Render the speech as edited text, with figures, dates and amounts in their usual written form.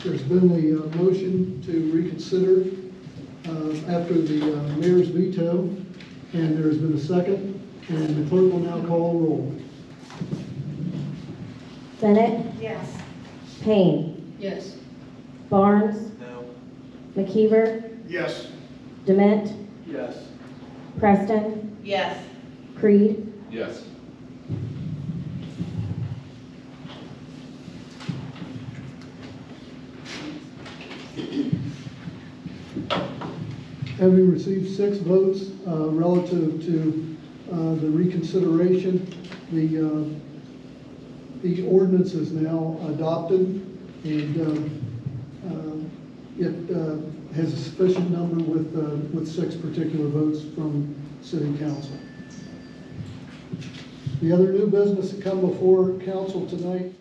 There's been a motion to reconsider after the mayor's veto, and there's been a second, and the clerk will now call a roll. Bennett? Yes. Payne? Yes. Barnes? No. McKeever? Yes. Dement? Yes. Preston? Yes. Creed? Yes. Having received 6 votes relative to the reconsideration, the ordinance is now adopted, and it has a sufficient number with 6 particular votes from City Council. The other new business that come before Council tonight